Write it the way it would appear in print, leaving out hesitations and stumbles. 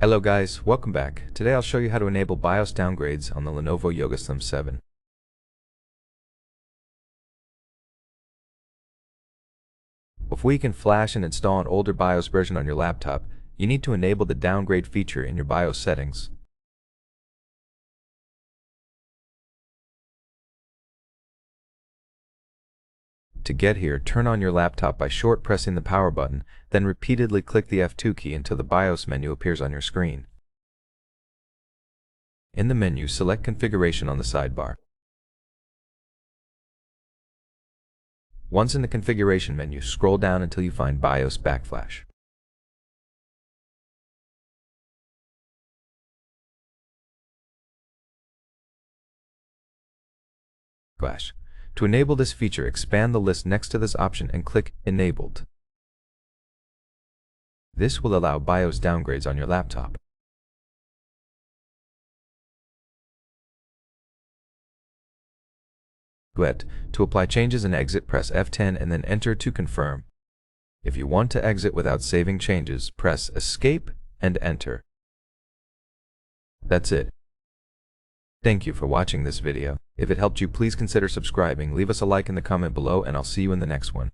Hello guys, welcome back. Today I'll show you how to enable BIOS downgrades on the LENOVO Yoga Slim 7. Before you can flash and install an older BIOS version on your laptop, you need to enable the downgrade feature in your BIOS settings. To get here, turn on your laptop by short pressing the power button, then repeatedly click the F2 key until the BIOS menu appears on your screen. In the menu, select Configuration on the sidebar. Once in the Configuration menu, scroll down until you find BIOS Backflash. To enable this feature, expand the list next to this option and click Enabled. This will allow BIOS downgrades on your laptop. To apply changes and exit, press F10 and then enter to confirm. If you want to exit without saving changes, press Escape and enter. That's it. Thank you for watching this video. If it helped you, please consider subscribing, leave us a like in the comment below, and I'll see you in the next one.